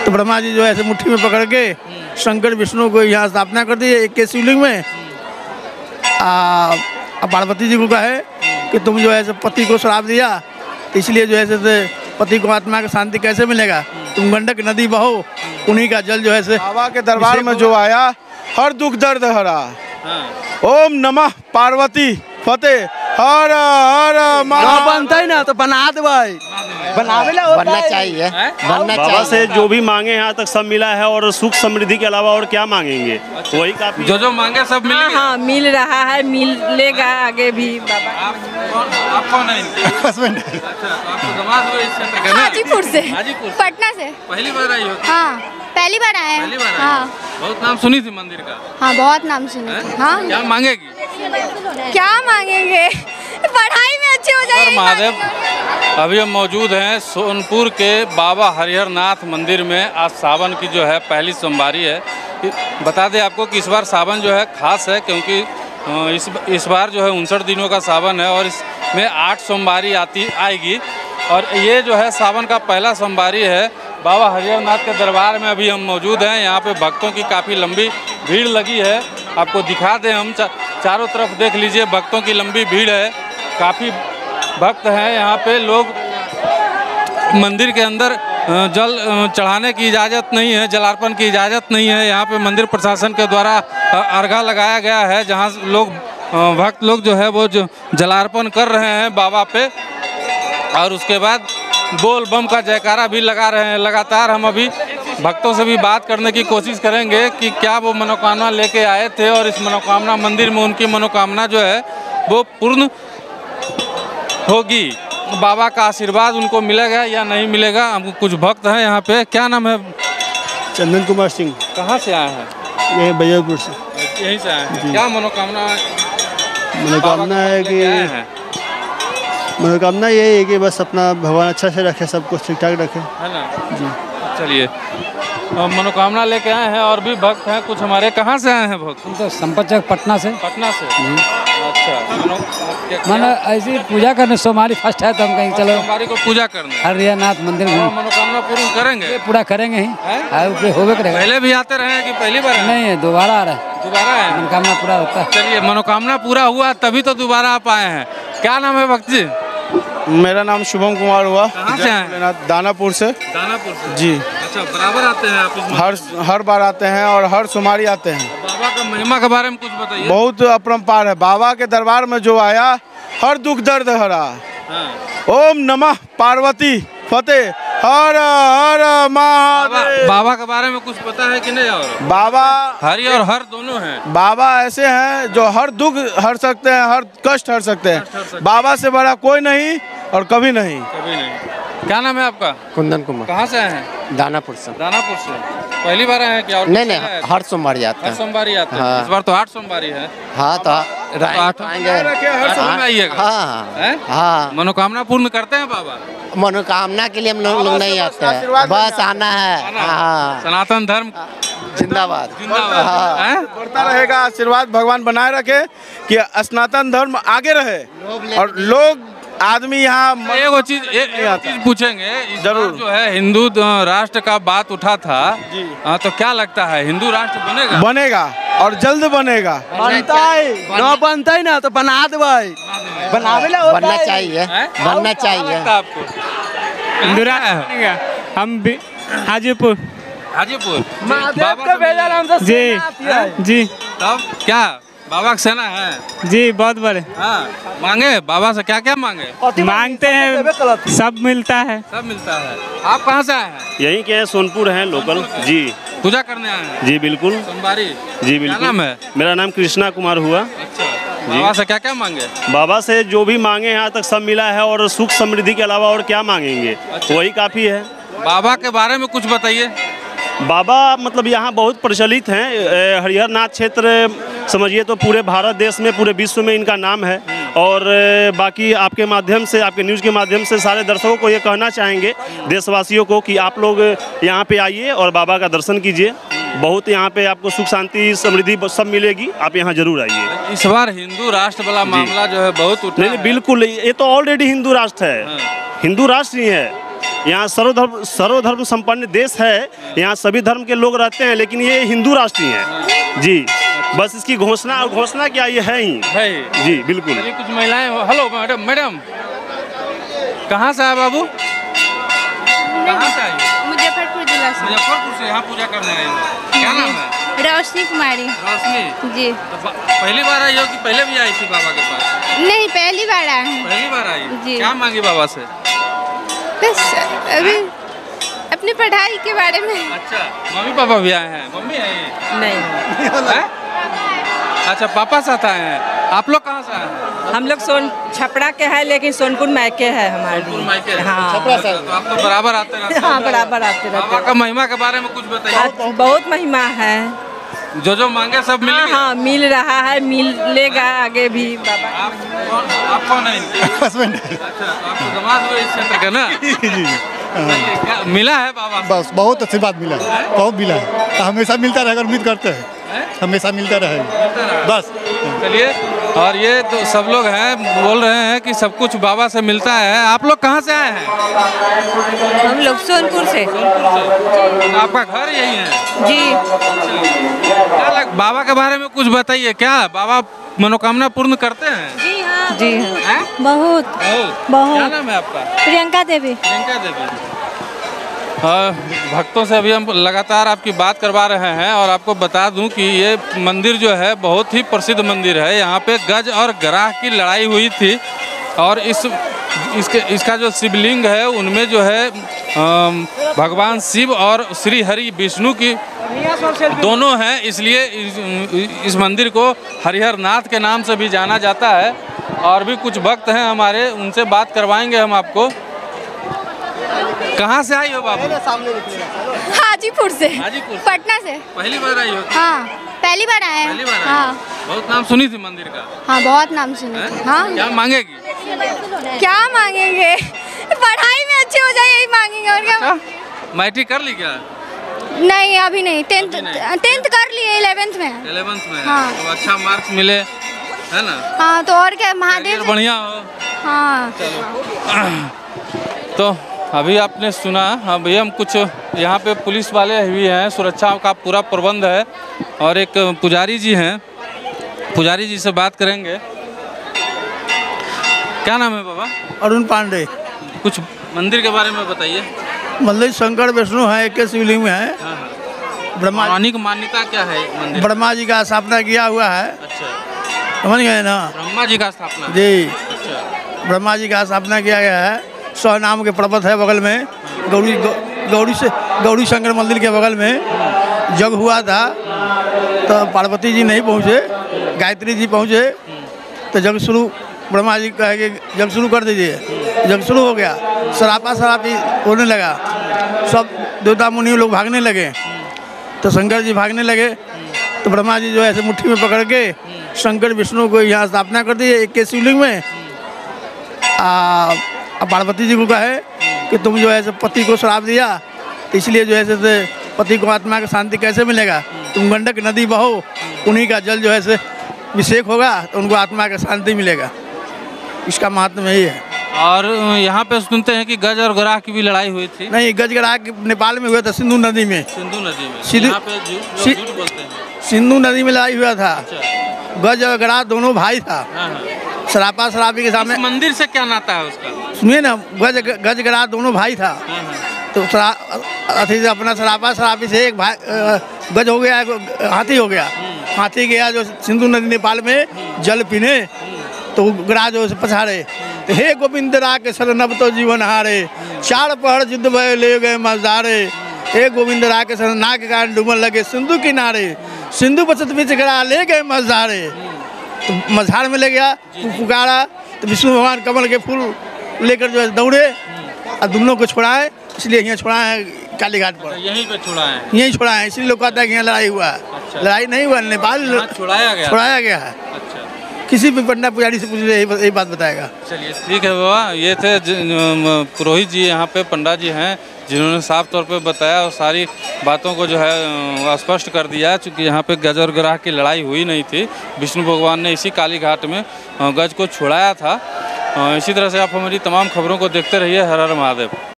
तो ब्रह्मा जी जो है ऐसे मुट्ठी में पकड़ के शंकर विष्णु को यहाँ स्थापना कर दी एक के शिवलिंग में। पार्वती जी को कहे कि तुम जो है पति को श्राप दिया, इसलिए जो है पति को आत्मा की शांति कैसे मिलेगा, तुम गंडक नदी बहो, उन्हीं का जल जो है बाबा के दरबार में जो आया हर दुख दर्द हरा। ओम नमः पार्वती फतेह हर हर बनता ही ना तो बना दे भाई, बनना चाहिए, बाबा से जो भी मांगे यहाँ तक सब मिला है और सुख समृद्धि के अलावा और क्या मांगेंगे, वही काफी। जो मांगे सब मिल गया। हाँ, मिल रहा है, मिलेगा आगे भी। बाबा आप कौन है? हाजीपुर से, पटना से। पहली बार आई हो? हाँ, पहली बार आए हैं। हाँ, बहुत नाम सुनी थी मंदिर का। हाँ, बहुत नाम सुने थे। हाँ, क्या मांगेगी? क्या मांगेंगे? पढ़ाई में अच्छे हो जाएंगे। महादेव, अभी हम मौजूद हैं सोनपुर के बाबा हरिहर नाथ मंदिर में। आज सावन की जो है पहली सोमवारी है। बता दें आपको कि इस बार सावन जो है खास है, क्योंकि इस बार जो है 59 दिनों का सावन है और इसमें 8 सोमवारी आएगी। और ये जो है सावन का पहला सोमवारी है। बाबा हरिहर नाथ के दरबार में अभी हम मौजूद हैं। यहाँ पे भक्तों की काफ़ी लंबी भीड़ लगी है। आपको दिखा दें हम, चारों तरफ देख लीजिए, भक्तों की लंबी भीड़ है। काफ़ी भक्त हैं यहाँ पे। लोग मंदिर के अंदर जल चढ़ाने की इजाज़त नहीं है, जलार्पण की इजाज़त नहीं है। यहाँ पे मंदिर प्रशासन के द्वारा अर्घा लगाया गया है, जहाँ लोग भक्त लोग जो है वो जो जलार्पण कर रहे हैं बाबा पे। और उसके बाद बोल बम का जयकारा भी लगा रहे हैं लगातार। हम अभी भक्तों से भी बात करने की कोशिश करेंगे कि क्या वो मनोकामना लेके आए थे और इस मनोकामना मंदिर में उनकी मनोकामना जो है वो पूर्ण होगी। बाबा का आशीर्वाद उनको मिलेगा या नहीं मिलेगा। हमको कुछ भक्त हैं यहाँ पे। क्या नाम है? चंदन कुमार सिंह। कहाँ से आए हैं? यही बैजलपुर से। यहीं से आए हैं। क्या मनोकामना है कि मनोकामना यही है कि बस अपना भगवान अच्छा से रखे, सब कुछ ठीक ठाक रखे, है ना जी। चलिए, मनोकामना लेके आए हैं। और भी भक्त हैं कुछ हमारे। कहाँ से आए हैं भक्त? हम तो संपत चौक पटना से। पटना से। अच्छा, मन ऐसी पूजा करने, सोमवारी फर्स्ट है तो हम कहीं चलो सोमवारी को पूजा करने हरिहर नाथ मंदिर में मनोकामना पूर्ण करेंगे। पूरा करेंगे ही, होवे करेगा। पहले भी आते रहे कि पहली बार? नहीं है, दोबारा आ रहा है। दोबारा है? मनोकामना पूरा होता है। चलिए, मनोकामना पूरा हुआ तभी तो दोबारा आप आए हैं। क्या नाम है भक्त जी? मेरा नाम शुभम कुमार हुआ। कहाँ से आए? दानापुर से। दानापुर से जी। अच्छा, बराबर आते हैं आप? हर बार आते हैं और हर सोमवारी आते हैं। बाबा का महिमा के बारे में कुछ बताइए। बहुत अपरंपार है। बाबा के दरबार में जो आया हर दुख दर्द हरा। ओम नमः पार्वती फतेह हर हर महादेव। बाबा के बारे में कुछ पता है कि नहीं? और बाबा हरि और हर दोनों हैं। बाबा ऐसे हैं जो हर दुख हर सकते हैं, हर कष्ट हर सकते हैं। बाबा से बड़ा कोई नहीं और कभी नहीं। कभी नहीं। क्या नाम है आपका? कुंदन कुमार। कहाँ से आए हैं? दानापुर से। दानापुर से। पहली बार आए हैं क्या? नहीं, हर सोमवारी आते हैं। हर सोमवारी आते हैं। इस बार तो 8 सोमवारी है। हाँ, तो 8 आइएगा। हाँ, मनोकामना पूर्ण करते हैं बाबा? मनोकामना के लिए हम लोग नहीं आते हैं, बस आना है। हाँ, सनातन धर्म जिंदाबाद। बढ़ता रहेगा। आशीर्वाद भगवान बनाए रखे कि सनातन धर्म आगे रहे और लोग आदमी यहाँ। एक चीज पूछेंगे, जरूर जो है हिंदू राष्ट्र का बात उठा था, तो क्या लगता है हिंदू राष्ट्र बनेगा और जल्द बनेगा? बनता ही ना तो बना दे भाई, बनना चाहिए, बनना चाहिए। आपको हिंदू राष्ट्र हम हाजीपुर महादेव का भेजा नाम से जी। तब क्या बाबा की सेना है जी, बहुत बड़े। हाँ, मांगे बाबा से क्या क्या मांगे? मांगते हैं, सब मिलता है। सब मिलता है। आप कहाँ से आए हैं? यहीं के हैं, सोनपुर हैं लोकल जी। पूजा करने आए हैं? जी बिल्कुल। सोमवारी? जी बिल्कुल। क्या नाम है? मेरा नाम कृष्णा कुमार हुआ। अच्छा, बाबा से क्या क्या मांगे? बाबा से जो भी मांगे यहाँ तक सब मिला है और सुख समृद्धि के अलावा और क्या मांगेंगे, वही काफ़ी है। बाबा के बारे में कुछ बताइए। बाबा मतलब यहाँ बहुत प्रचलित हैं। हरिहर नाथ क्षेत्र समझिए तो पूरे भारत देश में, पूरे विश्व में इनका नाम है। और बाकी आपके माध्यम से, आपके न्यूज़ के माध्यम से सारे दर्शकों को ये कहना चाहेंगे, देशवासियों को, कि आप लोग यहाँ पे आइए और बाबा का दर्शन कीजिए। बहुत यहाँ पे आपको सुख शांति समृद्धि सब मिलेगी। आप यहाँ जरूर आइए। इस बार हिंदू राष्ट्र वाला मामला जो है बहुत उठा नहीं, बिल्कुल, ये तो ऑलरेडी हिंदू राष्ट्र है। हिंदू राष्ट्र ही है। यहाँ सर्वधर्म संपन्न देश है। यहाँ सभी धर्म के लोग रहते हैं, लेकिन ये हिंदू राष्ट्र ही है जी। बस इसकी घोषणा क्या ये है ही जी, बिल्कुल। चलिए कुछ महिलाएं हो। हेलो मैडम कहाँ से आए बाबू? कहाँ से आई? मुजफ्फरपुर जिला से। मुजफ्फरपुर से यहाँ पूजा करने आई हो। क्या नाम है? रोशनी कुमारी। रोशनी जी। तो पहली बार आई हो कि पहले भी आई थी बाबा के पास? नहीं, पहली बार आए हैं। पहली बार आई जी। क्या मांगी बाबा से? बस अभी अपनी पढ़ाई के बारे में। अच्छा, मम्मी पापा भी आए हैं? मम्मी है ये? नहीं, अच्छा, पापा साथ आए हैं। आप लोग कहाँ से आए हैं? हम लोग छपरा के हैं, लेकिन सोनपुर मायके है हमारे। सोनपुर मायके है। हाँ। तो आप लोग बराबर आते रहते हैं? हाँ, बराबर आते रहते बाबा का महिमा के बारे में कुछ बताइए। बहुत महिमा है। जो मांगे सब मिल गया? हाँ, मिल रहा है, मिलेगा आगे भी बाबा। आप कौन है? हस्बैंड। अच्छा, तो आपको दामाद हुए इस क्षेत्र का ना? क्या मिला है बाबा? बस बहुत आशीर्वाद मिला है, बहुत मिला है। हमेशा मिलता रहेगा, उम्मीद करते हैं हमेशा मिलता रहेगा बस। चलिए, और ये तो सब लोग हैं बोल रहे हैं कि सब कुछ बाबा से मिलता है। आप लोग कहाँ से आए हैं? हम लोग सोनपुर से। तो आपका घर यही है जी। क्या बाबा के बारे में कुछ बताइए। क्या बाबा मनोकामना पूर्ण करते हैं? जी हाँ, जी हैं? बहुत क्या नाम है आपका? प्रियंका देवी। प्रियंका देवी। भक्तों से अभी हम लगातार आपकी बात करवा रहे हैं और आपको बता दूं कि ये मंदिर जो है बहुत ही प्रसिद्ध मंदिर है। यहाँ पे गज और ग्राह की लड़ाई हुई थी और इसका जो शिवलिंग है उनमें जो है भगवान शिव और श्री हरि विष्णु की दोनों हैं, इसलिए इस मंदिर को हरिहर नाथ के नाम से भी जाना जाता है। और भी कुछ भक्त हैं हमारे, उनसे बात करवाएंगे हम आपको। कहाँ से आई हो बाबू? हाजीपुर से। हाजीपुर से? पटना से। पहली बार आई हो? हाँ, पहली बार आए हैं। पहली बार आई हाँ। हो? बहुत नाम सुनी थी मंदिर का। हाँ, बहुत नाम सुने थे। हाँ। क्या मांगेगी? क्या मांगेंगे? पढ़ाई में अच्छे हो जाए, यही मांगेंगे और क्या। मैट्रिक कर ली क्या? नहीं, अभी नहीं। टेंथ कर लिए, 11th में। 11th में? हाँ। तो अच्छा मार्क्स मिले है ना? हाँ, तो और क्या, महादेव बढ़िया हो। हाँ। तो अभी आपने सुना। अभी हम कुछ यहाँ पे पुलिस वाले भी हैं, सुरक्षा का पूरा प्रबंध है और एक पुजारी जी हैं, पुजारी जी से बात करेंगे। क्या नाम है बाबा? अरुण पांडे। कुछ मंदिर के बारे में बताइए। मंदिर शंकर विष्णु है, एक शिवलिंग में है। ब्रह्मा पौराणिक मान्यता क्या है मंदिर? ब्रह्मा जी का स्थापना किया हुआ है। अच्छा, समझ गए ना? ब्रह्मा जी का स्थापना? जी, अच्छा, ब्रह्मा जी का स्थापना किया गया है। 100 नाम के पर्वत है बगल में। गौरी शंकर मंदिर के बगल में जग हुआ था तो पार्वती जी नहीं पहुँचे, गायत्री जी पहुँचे तो जग शुरू, ब्रह्मा जी कहे कि जग शुरू कर दीजिए। जग शुरू हो गया, सरापी होने लगा, सब देवता मुनि लोग भागने लगे। तो शंकर जी भागने लगे तो ब्रह्मा जी जो ऐसे मुट्ठी में पकड़ के शंकर विष्णु को यहाँ स्थापना कर दी एक के शिवलिंग में। पार्वती जी को कहे कि तुम जो है पति को श्राप दिया, इसलिए जो है पति को आत्मा की शांति कैसे मिलेगा। तुम गंडक नदी बहो, उन्हीं का जल जो है अभिषेक होगा तो उनको आत्मा का शांति मिलेगा। इसका महत्व यही है। और यहाँ पे सुनते हैं कि गज और ग्राह की भी लड़ाई हुई थी। नहीं, गज ग्राह नेपाल में हुआ था, सिंधु नदी में। सिंधु नदी में? यहाँ पे झूठ बोलते हैं। सिंधु नदी में लड़ाई हुआ था। गज और ग्राह दोनों भाई था। शराबी के सामने। मंदिर से क्या नाता है उसका? सुनिए ना, गज ग्राह दोनों भाई था। तो अथी से अपना शराबी से एक भाई गज हो गया, हाथी हो गया। हाथी गया जो सिंधु नदी नेपाल में जल पीने, तो ग्राह जो पछाड़े, हे गोविंद रा के शरणब तो जीवन हारे, 4 पहर युद्ध भय ले गए मजदारे। हे गोविंद रा के शरण नाग के कारण डूबन लगे सिंधु किनारे, सिंधु बचत बीच ग्राह ले गए मजदारे। तो मझाड़ में ले गया, पुकारा तो विष्णु भगवान कमल के फूल लेकर जो है दौड़े और दोनों को छोड़ाए। इसलिए यहाँ छोड़ा है काली घाट पर। यहीं पे छोड़ा है? यहीं छोड़ा है, इसलिए लोग कहते हैं कि यहाँ लड़ाई हुआ है। अच्छा। लड़ाई नहीं हुआ, नेपाल छोड़ाया गया है। अच्छा, किसी भी पंडित पुजारी से पूछ यही बात बताएगा। चलिए ठीक है बाबा। ये थे पुरोहित जी, यहाँ पे पंडा जी हैं, जिन्होंने साफ तौर पे बताया और सारी बातों को जो है स्पष्ट कर दिया। चूँकि यहाँ पे गज और ग्राह की लड़ाई हुई नहीं थी, विष्णु भगवान ने इसी काली घाट में गज को छुड़ाया था। इसी तरह से आप हमारी तमाम खबरों को देखते रहिए। हर हर महादेव।